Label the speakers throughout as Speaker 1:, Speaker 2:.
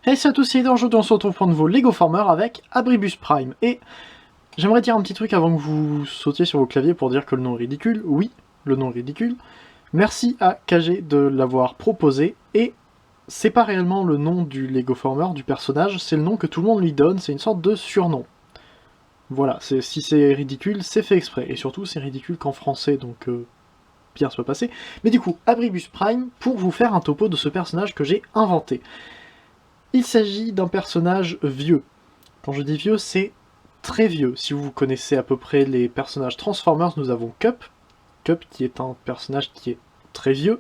Speaker 1: Hey salut à tous, c'est Eder, aujourd'hui on se retrouve pour un nouveau Lego Former avec Abribus Prime. Et j'aimerais dire un petit truc avant que vous sautiez sur vos claviers pour dire que le nom est ridicule. Oui, le nom est ridicule. Merci à KG de l'avoir proposé. Et c'est pas réellement le nom du Lego Former, du personnage, c'est le nom que tout le monde lui donne, c'est une sorte de surnom. Voilà, si c'est ridicule, c'est fait exprès. Et surtout, c'est ridicule qu'en français, donc pire soit passé. Mais du coup, Abribus Prime, pour vous faire un topo de ce personnage que j'ai inventé. Il s'agit d'un personnage vieux. Quand je dis vieux, c'est très vieux. Si vous connaissez à peu près les personnages Transformers, nous avons Cup. Cup qui est un personnage qui est très vieux.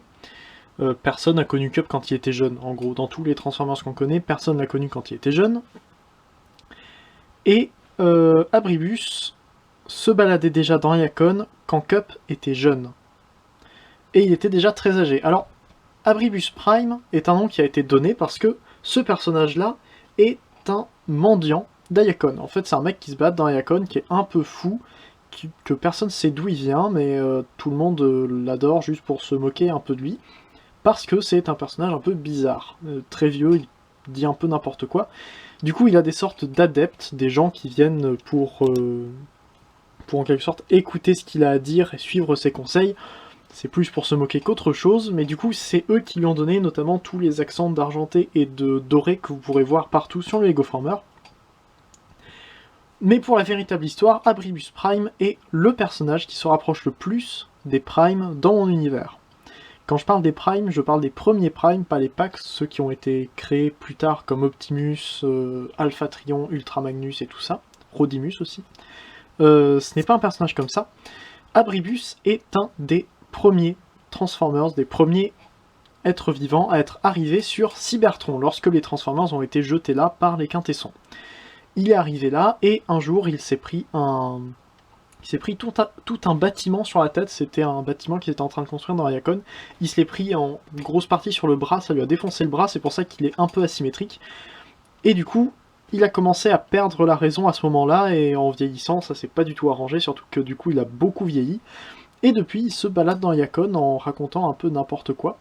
Speaker 1: Personne n'a connu Cup quand il était jeune. En gros, dans tous les Transformers qu'on connaît, personne l'a connu quand il était jeune. Et Abribus se baladait déjà dans Iacon quand Cup était jeune. Et il était déjà très âgé. Alors, Abribus Prime est un nom qui a été donné parce que ce personnage-là est un mendiant d'Iacon. En fait, c'est un mec qui se bat dans Iacon, qui est un peu fou, que personne sait d'où il vient, mais tout le monde l'adore juste pour se moquer un peu de lui, parce que c'est un personnage un peu bizarre. Très vieux, il dit un peu n'importe quoi. Du coup, il a des sortes d'adeptes, des gens qui viennent pour en quelque sorte écouter ce qu'il a à dire et suivre ses conseils. C'est plus pour se moquer qu'autre chose, mais du coup c'est eux qui lui ont donné notamment tous les accents d'argenté et de doré que vous pourrez voir partout sur le Lego Former. Mais pour la véritable histoire, Abribus Prime est le personnage qui se rapproche le plus des Primes dans mon univers. Quand je parle des Primes, je parle des premiers Primes, pas les packs, ceux qui ont été créés plus tard comme Optimus, Alpha Trion, Ultra Magnus et tout ça, Rodimus aussi. Ce n'est pas un personnage comme ça. Abribus est un des premiers Transformers, des premiers êtres vivants à être arrivés sur Cybertron, lorsque les Transformers ont été jetés là par les Quintessons. Il est arrivé là, et un jour il s'est pris tout un bâtiment sur la tête. C'était un bâtiment qu'il était en train de construire dans Iacon. Il se l'est pris en grosse partie sur le bras, ça lui a défoncé le bras, c'est pour ça qu'il est un peu asymétrique. Et du coup, il a commencé à perdre la raison à ce moment-là, et en vieillissant, ça s'est pas du tout arrangé, surtout que du coup il a beaucoup vieilli. Et depuis, il se balade dans Iacon en racontant un peu n'importe quoi.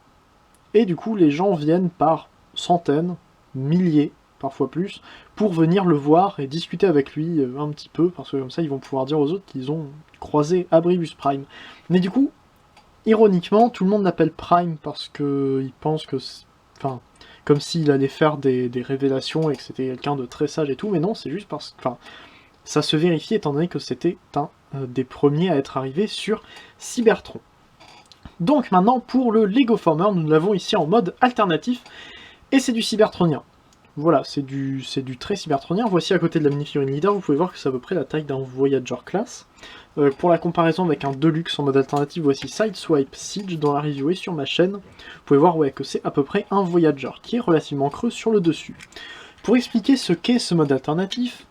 Speaker 1: Et du coup, les gens viennent par centaines, milliers, parfois plus, pour venir le voir et discuter avec lui un petit peu, parce que comme ça, ils vont pouvoir dire aux autres qu'ils ont croisé Abribus Prime. Mais du coup, ironiquement, tout le monde l'appelle Prime parce qu'ils pensent que... Enfin, comme s'il allait faire des révélations et que c'était quelqu'un de très sage et tout, mais non, c'est juste parce que... Enfin, ça se vérifie étant donné que c'était un des premiers à être arrivé sur Cybertron. Donc maintenant, pour le Lego Former, nous l'avons ici en mode alternatif, et c'est du cybertronien. Voilà, c'est du très cybertronien. Voici à côté de la mini-figurine leader, vous pouvez voir que c'est à peu près la taille d'un Voyager class. Pour la comparaison avec un Deluxe en mode alternatif, voici Sideswipe Siege dans la review et sur ma chaîne. Vous pouvez voir que c'est à peu près un Voyager, qui est relativement creux sur le dessus. Pour expliquer ce qu'est ce mode alternatif,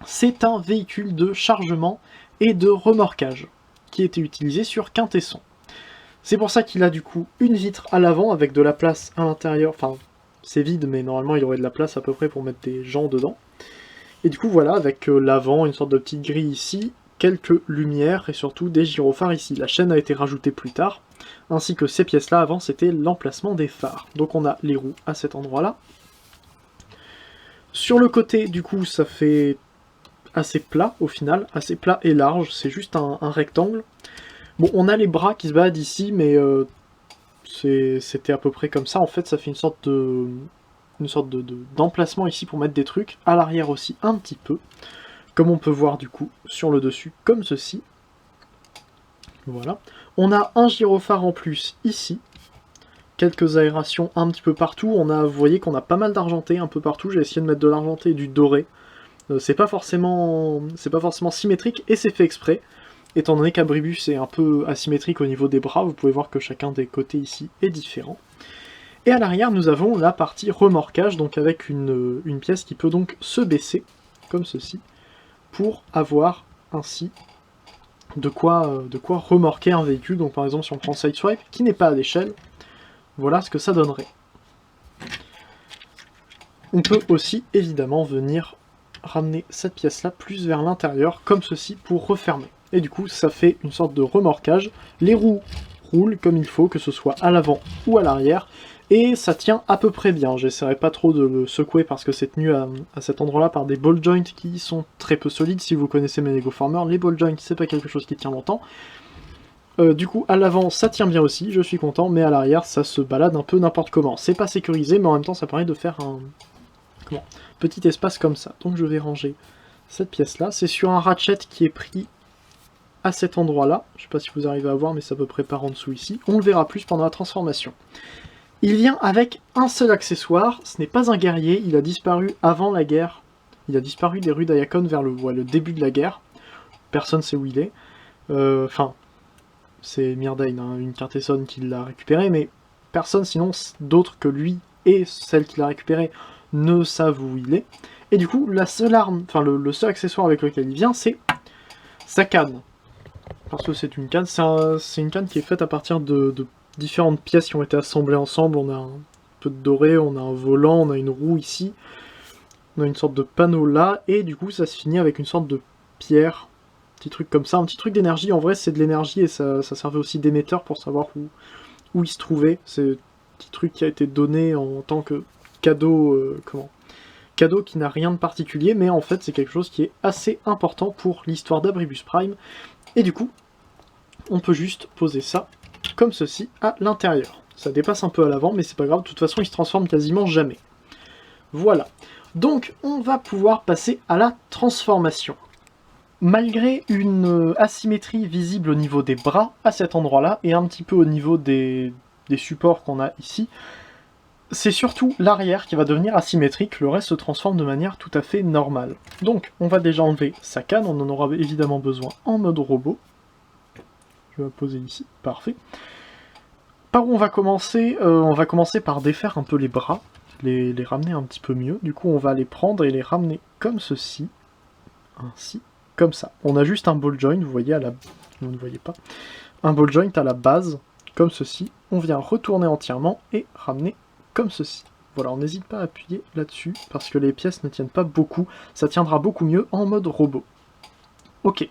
Speaker 1: c'est un véhicule de chargement et de remorquage qui était utilisé sur Quintesson. C'est pour ça qu'il a du coup une vitre à l'avant avec de la place à l'intérieur, enfin c'est vide mais normalement il aurait de la place à peu près pour mettre des gens dedans. Et du coup voilà, avec l'avant, une sorte de petite grille ici, quelques lumières et surtout des gyrophares ici. La chaîne a été rajoutée plus tard, ainsi que ces pièces là, avant c'était l'emplacement des phares. Donc on a les roues à cet endroit là. Sur le côté du coup ça fait assez plat au final, assez plat et large, c'est juste un rectangle. Bon, on a les bras qui se baladent ici, mais c'était à peu près comme ça. En fait, ça fait une sorte d'emplacement ici pour mettre des trucs. À l'arrière aussi, un petit peu. Comme on peut voir du coup sur le dessus, comme ceci. Voilà. On a un gyrophare en plus ici. Quelques aérations un petit peu partout. Vous voyez qu'on a pas mal d'argenté un peu partout. J'ai essayé de mettre de l'argenté et du doré. C'est pas forcément symétrique et c'est fait exprès. Étant donné qu'Abribus est un peu asymétrique au niveau des bras, vous pouvez voir que chacun des côtés ici est différent. Et à l'arrière, nous avons la partie remorquage, donc avec une pièce qui peut donc se baisser, comme ceci, pour avoir ainsi de quoi remorquer un véhicule. Donc par exemple, si on prend Sideswipe, qui n'est pas à l'échelle, voilà ce que ça donnerait. On peut aussi, évidemment, venir ramener cette pièce-là plus vers l'intérieur, comme ceci, pour refermer. Et du coup, ça fait une sorte de remorquage. Les roues roulent comme il faut, que ce soit à l'avant ou à l'arrière. Et ça tient à peu près bien, j'essaierai pas trop de le secouer parce que c'est tenu à cet endroit-là par des ball joints qui sont très peu solides. Si vous connaissez mes Lego Farmer, les ball joints c'est pas quelque chose qui tient longtemps. Du coup, à l'avant, ça tient bien aussi, je suis content, mais à l'arrière, ça se balade un peu n'importe comment. C'est pas sécurisé, mais en même temps, ça permet de faire un petit espace comme ça. Donc je vais ranger cette pièce-là. C'est sur un ratchet qui est pris à cet endroit-là. Je sais pas si vous arrivez à voir, mais c'est à peu près par en dessous ici. On le verra plus pendant la transformation. Il vient avec un seul accessoire, ce n'est pas un guerrier, il a disparu avant la guerre. Il a disparu des rues d'Ayakon vers le début de la guerre. Personne sait où il est. Enfin, c'est Myrdain, hein, une Cartesson qui l'a récupéré, mais personne sinon d'autre que lui et celle qui l'a récupéré ne savent où il est. Et du coup, la seule arme, enfin le seul accessoire avec lequel il vient, c'est sa canne. Parce que c'est une canne, c'est une canne qui est faite à partir de différentes pièces qui ont été assemblées ensemble. On a un peu de doré, on a un volant, on a une roue ici, on a une sorte de panneau là, et du coup ça se finit avec une sorte de pierre, petit truc comme ça, un petit truc d'énergie. En vrai c'est de l'énergie et ça servait aussi d'émetteur pour savoir où il se trouvait. C'est un petit truc qui a été donné en tant que cadeau, cadeau qui n'a rien de particulier, mais en fait c'est quelque chose qui est assez important pour l'histoire d'Abribus Prime, et du coup on peut juste poser ça comme ceci à l'intérieur. Ça dépasse un peu à l'avant, mais c'est pas grave, de toute façon il se transforme quasiment jamais. Voilà. Donc on va pouvoir passer à la transformation. Malgré une asymétrie visible au niveau des bras à cet endroit-là, et un petit peu au niveau des supports qu'on a ici, c'est surtout l'arrière qui va devenir asymétrique, le reste se transforme de manière tout à fait normale. Donc on va déjà enlever sa canne, on en aura évidemment besoin en mode robot. Je vais la poser ici, parfait. Par où on va commencer? On va commencer par défaire un peu les bras, les ramener un petit peu mieux. Du coup on va les prendre et les ramener comme ceci, ainsi, comme ça. On a juste un ball joint, vous voyez, vous ne voyez pas, un ball joint à la base, comme ceci. On vient retourner entièrement et ramener comme ceci. Voilà, on n'hésite pas à appuyer là-dessus, parce que les pièces ne tiennent pas beaucoup, ça tiendra beaucoup mieux en mode robot. Ok.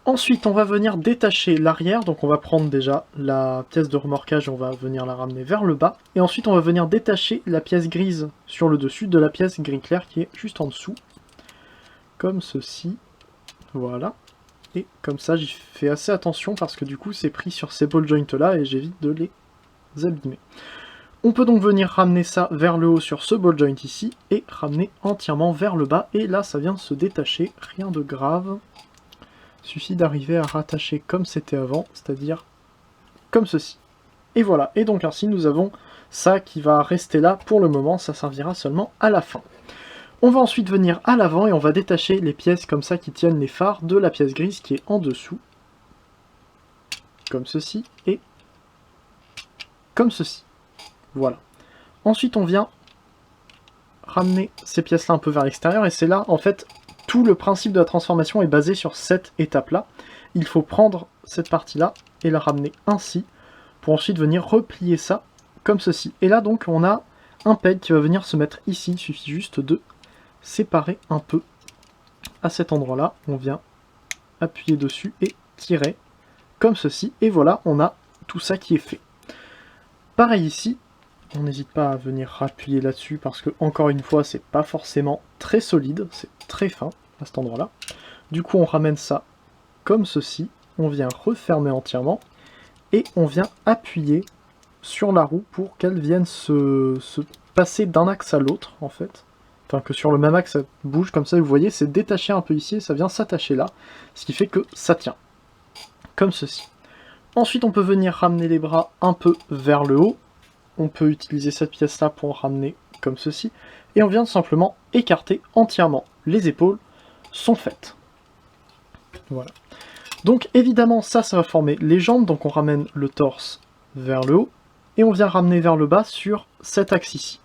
Speaker 1: Ensuite, on va venir détacher l'arrière, donc on va prendre déjà la pièce de remorquage, on va venir la ramener vers le bas, et ensuite on va venir détacher la pièce grise sur le dessus de la pièce gris clair qui est juste en dessous, comme ceci, voilà, et comme ça j'y fais assez attention parce que du coup c'est pris sur ces ball joints là et j'évite de les abîmer. On peut donc venir ramener ça vers le haut sur ce ball joint ici, et ramener entièrement vers le bas, et là ça vient de se détacher, rien de grave. Il suffit d'arriver à rattacher comme c'était avant, c'est-à-dire comme ceci. Et voilà, et donc ainsi nous avons ça qui va rester là pour le moment, ça servira seulement à la fin. On va ensuite venir à l'avant et on va détacher les pièces comme ça qui tiennent les phares de la pièce grise qui est en dessous. Comme ceci, et comme ceci. Voilà. Ensuite on vient ramener ces pièces-là un peu vers l'extérieur, et c'est là, en fait, tout le principe de la transformation est basé sur cette étape-là. Il faut prendre cette partie-là et la ramener ainsi, pour ensuite venir replier ça comme ceci. Et là, donc, on a un peg qui va venir se mettre ici. Il suffit juste de séparer un peu à cet endroit-là. On vient appuyer dessus et tirer comme ceci. Et voilà, on a tout ça qui est fait. Pareil ici. On n'hésite pas à venir appuyer là-dessus parce que, encore une fois, c'est pas forcément très solide, c'est très fin à cet endroit-là. Du coup, on ramène ça comme ceci, on vient refermer entièrement et on vient appuyer sur la roue pour qu'elle vienne se passer d'un axe à l'autre, en fait. Enfin, que sur le même axe, ça bouge comme ça, vous voyez, c'est détaché un peu ici et ça vient s'attacher là, ce qui fait que ça tient. Comme ceci. Ensuite, on peut venir ramener les bras un peu vers le haut. On peut utiliser cette pièce-là pour ramener comme ceci, et on vient simplement écarter entièrement. Les épaules sont faites. Voilà. Donc évidemment, ça va former les jambes, donc on ramène le torse vers le haut, et on vient ramener vers le bas sur cet axe ici,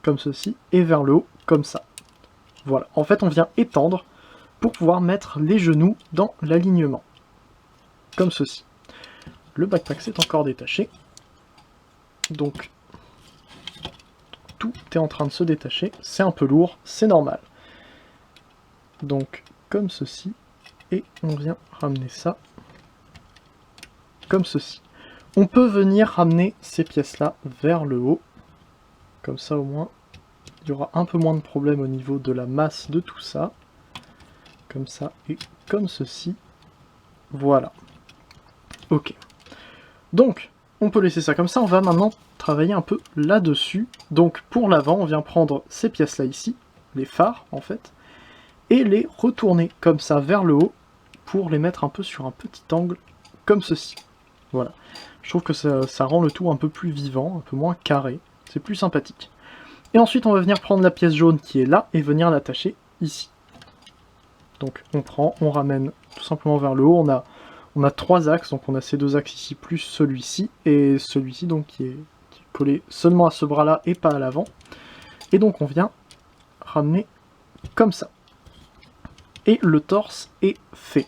Speaker 1: comme ceci, et vers le haut, comme ça. Voilà, en fait on vient étendre pour pouvoir mettre les genoux dans l'alignement, comme ceci. Le backpack s'est encore détaché. Donc, tout est en train de se détacher, c'est un peu lourd, c'est normal. Donc, comme ceci, et on vient ramener ça, comme ceci. On peut venir ramener ces pièces-là vers le haut. Comme ça, au moins, il y aura un peu moins de problème au niveau de la masse de tout ça. Comme ça et comme ceci. Voilà. Ok. Donc, on peut laisser ça comme ça. On va maintenant travailler un peu là-dessus. Donc, pour l'avant, on vient prendre ces pièces-là ici, les phares, en fait, et les retourner comme ça vers le haut pour les mettre un peu sur un petit angle, comme ceci. Voilà. Je trouve que ça rend le tout un peu plus vivant, un peu moins carré. C'est plus sympathique. Et ensuite, on va venir prendre la pièce jaune qui est là et venir l'attacher ici. Donc, on prend, on ramène tout simplement vers le haut. On a 3 axes, donc on a ces 2 axes ici, plus celui-ci, et celui-ci donc qui est collé seulement à ce bras-là et pas à l'avant. Et donc on vient ramener comme ça. Et le torse est fait.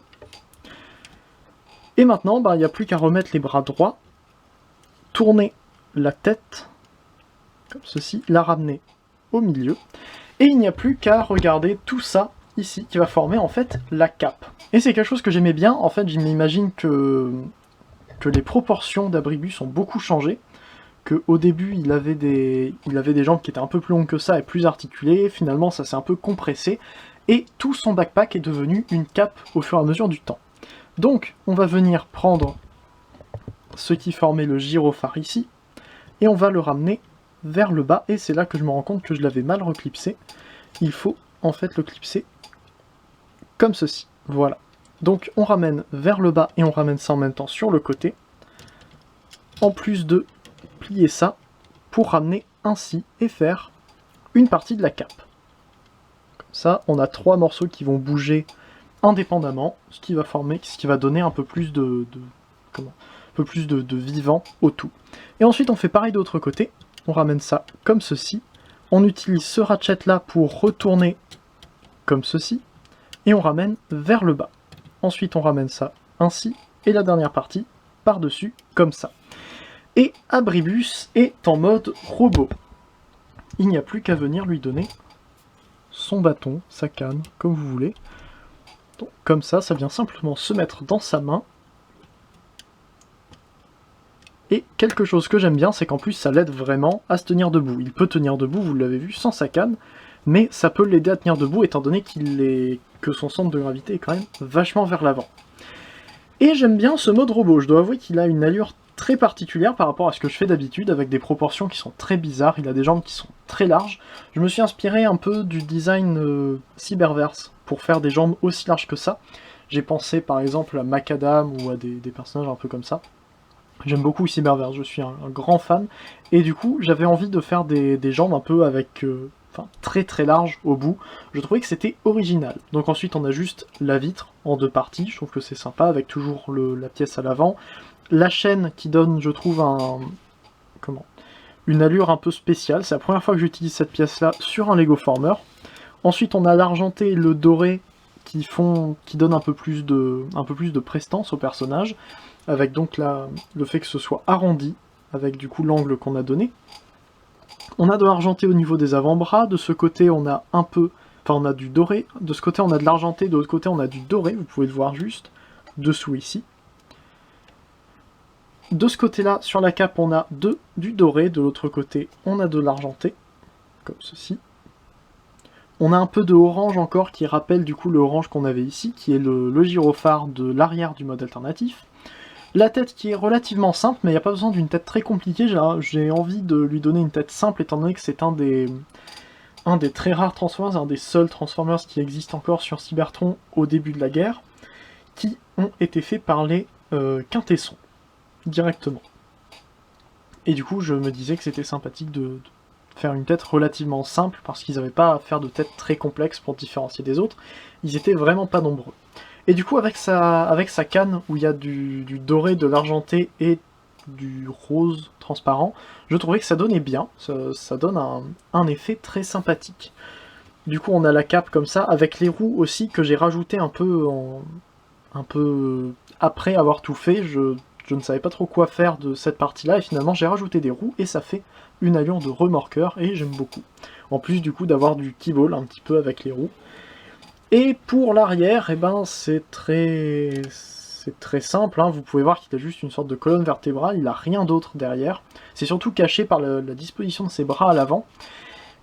Speaker 1: Et maintenant, il n'y a plus qu'à remettre les bras droits, tourner la tête, comme ceci, la ramener au milieu, et il n'y a plus qu'à regarder tout ça ici, qui va former en fait la cape. Et c'est quelque chose que j'aimais bien, en fait je m'imagine que les proportions d'Abribus ont beaucoup changé, qu'au début il avait des jambes qui étaient un peu plus longues que ça et plus articulées, finalement ça s'est un peu compressé, et tout son backpack est devenu une cape au fur et à mesure du temps. Donc on va venir prendre ce qui formait le gyrophare ici, et on va le ramener vers le bas, et c'est là que je me rends compte que je l'avais mal reclipsé. Il faut en fait le clipser comme ceci, voilà. Donc on ramène vers le bas et on ramène ça en même temps sur le côté, en plus de plier ça pour ramener ainsi et faire une partie de la cape. Comme ça, on a 3 morceaux qui vont bouger indépendamment, ce qui va donner un peu plus de vivant au tout. Et ensuite on fait pareil de l'autre côté, on ramène ça comme ceci, on utilise ce ratchet là pour retourner comme ceci, et on ramène vers le bas. Ensuite on ramène ça ainsi, et la dernière partie par-dessus, comme ça. Et Abribus est en mode robot. Il n'y a plus qu'à venir lui donner son bâton, sa canne, comme vous voulez. Donc, comme ça vient simplement se mettre dans sa main. Et quelque chose que j'aime bien, c'est qu'en plus ça l'aide vraiment à se tenir debout. Il peut tenir debout, vous l'avez vu, sans sa canne, mais ça peut l'aider à tenir debout étant donné que son centre de gravité est quand même vachement vers l'avant. Et j'aime bien ce mode robot, je dois avouer qu'il a une allure très particulière par rapport à ce que je fais d'habitude, avec des proportions qui sont très bizarres, il a des jambes qui sont très larges. Je me suis inspiré un peu du design Cyberverse pour faire des jambes aussi larges que ça. J'ai pensé par exemple à Macadam ou à des personnages un peu comme ça. J'aime beaucoup Cyberverse, je suis un grand fan, et du coup j'avais envie de faire des jambes un peu avec... très très larges au bout. Je trouvais que c'était original. Donc ensuite on a juste la vitre en 2 parties, je trouve que c'est sympa, avec toujours la pièce à l'avant. La chaîne qui donne, je trouve, une allure un peu spéciale. C'est la première fois que j'utilise cette pièce-là sur un Lego Former. Ensuite, on a l'argenté et le doré qui donnent un peu plus de prestance au personnage, avec donc le fait que ce soit arrondi, avec du coup l'angle qu'on a donné. On a de l'argenté au niveau des avant-bras. De ce côté, on a on a du doré. De ce côté, on a de l'argenté. De l'autre côté, on a du doré. Vous pouvez le voir juste dessous ici. De ce côté-là, sur la cape, on a du doré. De l'autre côté, on a de l'argenté, comme ceci. On a un peu de orange encore, qui rappelle du coup le orange qu'on avait ici, qui est le gyrophare de l'arrière du mode alternatif. La tête qui est relativement simple, mais il n'y a pas besoin d'une tête très compliquée. J'ai envie de lui donner une tête simple, étant donné que c'est un des très rares Transformers, un des seuls Transformers qui existent encore sur Cybertron au début de la guerre, qui ont été faits par les Quintessons, directement. Et du coup, je me disais que c'était sympathique de faire une tête relativement simple, parce qu'ils n'avaient pas à faire de tête très complexe pour différencier des autres. Ils étaient vraiment pas nombreux. Et du coup, avec sa canne, où il y a du doré, de l'argenté et du rose transparent, je trouvais que ça donnait bien, ça donne un effet très sympathique. Du coup, on a la cape comme ça, avec les roues aussi, que j'ai rajouté un peu après avoir tout fait. Je ne savais pas trop quoi faire de cette partie-là, et finalement j'ai rajouté des roues, et ça fait une allure de remorqueur, et j'aime beaucoup. En plus du coup d'avoir du keyboard un petit peu avec les roues. Et pour l'arrière, eh ben c'est C'est très simple, hein. Vous pouvez voir qu'il a juste une sorte de colonne vertébrale, il n'a rien d'autre derrière. C'est surtout caché par la disposition de ses bras à l'avant.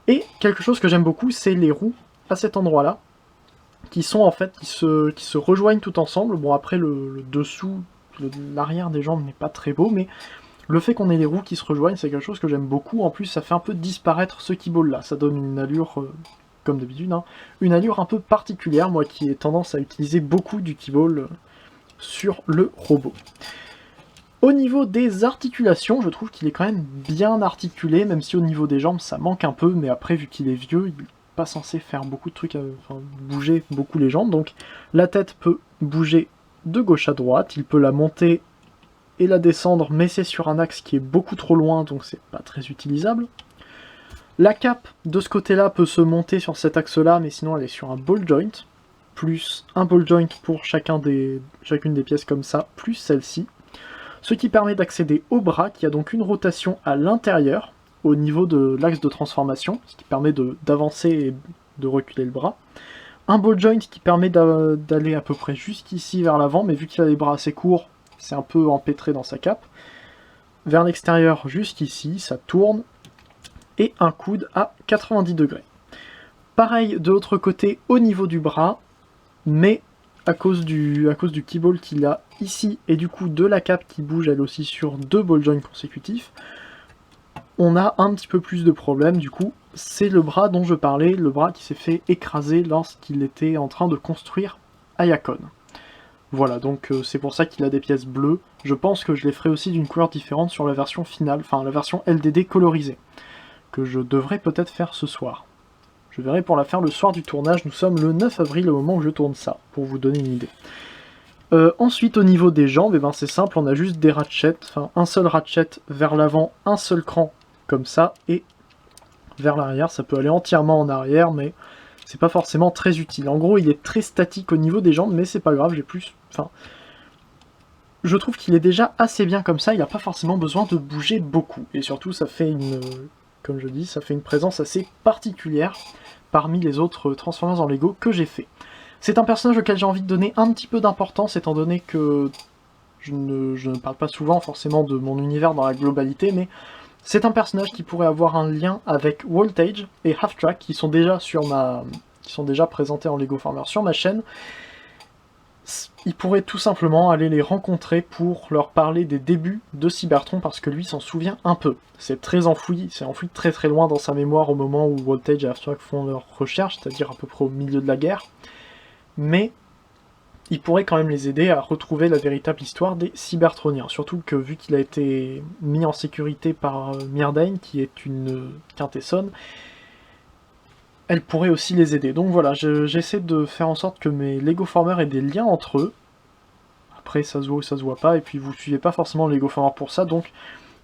Speaker 1: Et quelque chose que j'aime beaucoup, c'est les roues à cet endroit-là, qui sont en fait, qui se rejoignent tout ensemble. Bon, après le dessous, l'arrière des jambes n'est pas très beau, mais le fait qu'on ait les roues qui se rejoignent, c'est quelque chose que j'aime beaucoup. En plus, ça fait un peu disparaître ce keyboard là, ça donne une allure, comme d'habitude, hein, une allure un peu particulière, moi qui ai tendance à utiliser beaucoup du keyboard sur le robot. Au niveau des articulations, je trouve qu'il est quand même bien articulé, même si au niveau des jambes ça manque un peu, mais après vu qu'il est vieux, il n'est pas censé faire beaucoup de trucs, enfin bouger beaucoup les jambes, donc la tête peut bouger de gauche à droite, il peut la monter et la descendre, mais c'est sur un axe qui est beaucoup trop loin, donc c'est pas très utilisable. La cape de ce côté-là peut se monter sur cet axe-là, mais sinon elle est sur un ball joint, plus un ball joint pour chacune des pièces comme ça, plus celle-ci. Ce qui permet d'accéder au bras, qui a donc une rotation à l'intérieur, au niveau de l'axe de transformation, ce qui permet d'avancer et de reculer le bras. Un ball joint qui permet d'aller à peu près jusqu'ici vers l'avant, mais vu qu'il a les bras assez courts, c'est un peu empêtré dans sa cape. Vers l'extérieur jusqu'ici, ça tourne, et un coude à 90 degrés. Pareil de l'autre côté au niveau du bras, mais à cause du keyball qu'il a ici, et du coup de la cape qui bouge elle aussi sur 2 ball joints consécutifs, on a un petit peu plus de problèmes. Du coup, c'est le bras dont je parlais, le bras qui s'est fait écraser lorsqu'il était en train de construire Ayakon. Voilà, donc c'est pour ça qu'il a des pièces bleues. Je pense que je les ferai aussi d'une couleur différente sur la version finale, enfin la version LDD colorisée, que je devrais peut-être faire ce soir. Je verrai pour la faire le soir du tournage, nous sommes le 9 avril au moment où je tourne ça, pour vous donner une idée. Ensuite, au niveau des jambes, c'est simple, on a juste des ratchets, enfin un seul ratchet vers l'avant, un seul cran, comme ça, et vers l'arrière, ça peut aller entièrement en arrière, mais c'est pas forcément très utile. En gros, il est très statique au niveau des jambes, mais c'est pas grave, j'ai plus... Enfin, je trouve qu'il est déjà assez bien comme ça, il n'a pas forcément besoin de bouger beaucoup, et surtout ça fait une... Comme je dis, ça fait une présence assez particulière parmi les autres Transformers en Lego que j'ai fait. C'est un personnage auquel j'ai envie de donner un petit peu d'importance, étant donné que je ne parle pas souvent forcément de mon univers dans la globalité, mais c'est un personnage qui pourrait avoir un lien avec Voltage et Half-Track, qui sont déjà présentés en Lego Farmer sur ma chaîne. Il pourrait tout simplement aller les rencontrer pour leur parler des débuts de Cybertron, parce que lui s'en souvient un peu. C'est très enfoui, c'est enfoui très très loin dans sa mémoire au moment où Voltage et Half-Track font leur recherche, c'est-à-dire à peu près au milieu de la guerre. Mais il pourrait quand même les aider à retrouver la véritable histoire des Cybertroniens. Surtout que vu qu'il a été mis en sécurité par Myrdain, qui est une quintessonne, elle pourrait aussi les aider. Donc voilà, j'essaie de faire en sorte que mes Lego Formers aient des liens entre eux. Après, ça se voit ou ça se voit pas, et puis vous suivez pas forcément Lego Formers pour ça, donc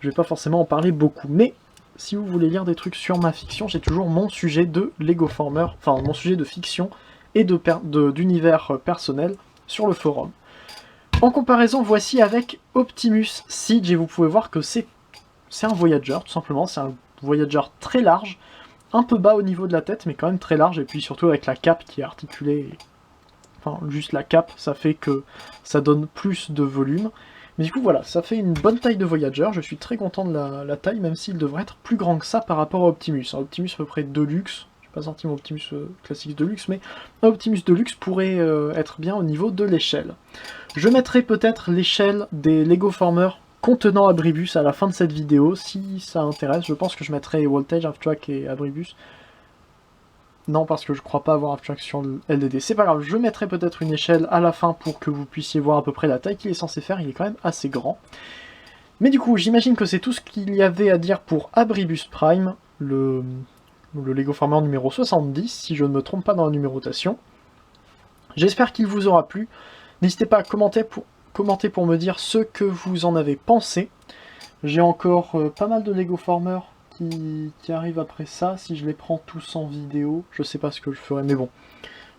Speaker 1: je vais pas forcément en parler beaucoup. Mais si vous voulez lire des trucs sur ma fiction, j'ai toujours mon sujet de Lego Formers, enfin mon sujet de fiction et d'univers personnel sur le forum. En comparaison, voici avec Optimus Siege, et vous pouvez voir que c'est un Voyager, tout simplement. C'est un Voyager très large, un peu bas au niveau de la tête, mais quand même très large, et puis surtout avec la cape qui est articulée. Enfin, juste la cape, ça fait que ça donne plus de volume. Mais du coup, voilà, ça fait une bonne taille de Voyager. Je suis très content de la taille, même s'il devrait être plus grand que ça par rapport à Optimus. Un Optimus à peu près Deluxe. Pas sorti mon Optimus classique de luxe, mais un Optimus de luxe pourrait être bien au niveau de l'échelle. Je mettrai peut-être l'échelle des Lego Formers contenant Abribus à la fin de cette vidéo, si ça intéresse. Je pense que je mettrai Voltage, Half-Track et Abribus. Non, parce que je crois pas avoir Half-Track sur le LDD. C'est pas grave, je mettrai peut-être une échelle à la fin pour que vous puissiez voir à peu près la taille qu'il est censé faire. Il est quand même assez grand. Mais du coup, j'imagine que c'est tout ce qu'il y avait à dire pour Abribus Prime, le Lego Farmer numéro 70, si je ne me trompe pas dans la numérotation. J'espère qu'il vous aura plu. N'hésitez pas à commenter pour me dire ce que vous en avez pensé. J'ai encore pas mal de Lego Farmer qui arrivent après ça. Si je les prends tous en vidéo, je sais pas ce que je ferai, mais bon.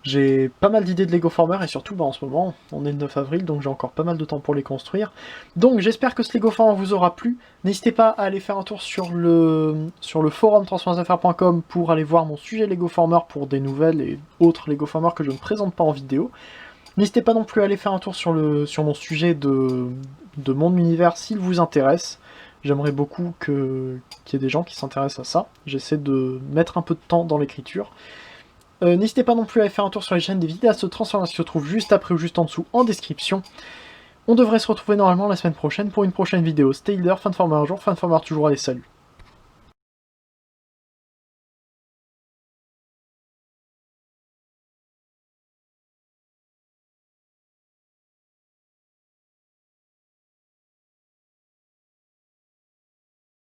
Speaker 1: J'ai pas mal d'idées de Lego Farmer, et surtout en ce moment, on est le 9 avril, donc j'ai encore pas mal de temps pour les construire. Donc j'espère que ce Lego Farmer vous aura plu. N'hésitez pas à aller faire un tour sur le forum transformersaffaires.com pour aller voir mon sujet Lego Farmer pour des nouvelles et autres Lego Farmer que je ne présente pas en vidéo. N'hésitez pas non plus à aller faire un tour sur mon sujet de mon univers s'il vous intéresse. J'aimerais beaucoup qu'il y ait des gens qui s'intéressent à ça. J'essaie de mettre un peu de temps dans l'écriture. N'hésitez pas non plus à aller faire un tour sur les chaînes des vidéastes de Transformers qui se trouvent juste après ou juste en dessous en description. On devrait se retrouver normalement la semaine prochaine pour une prochaine vidéo. Stay leader, Fanformer un jour, Fanformer toujours, allez salut.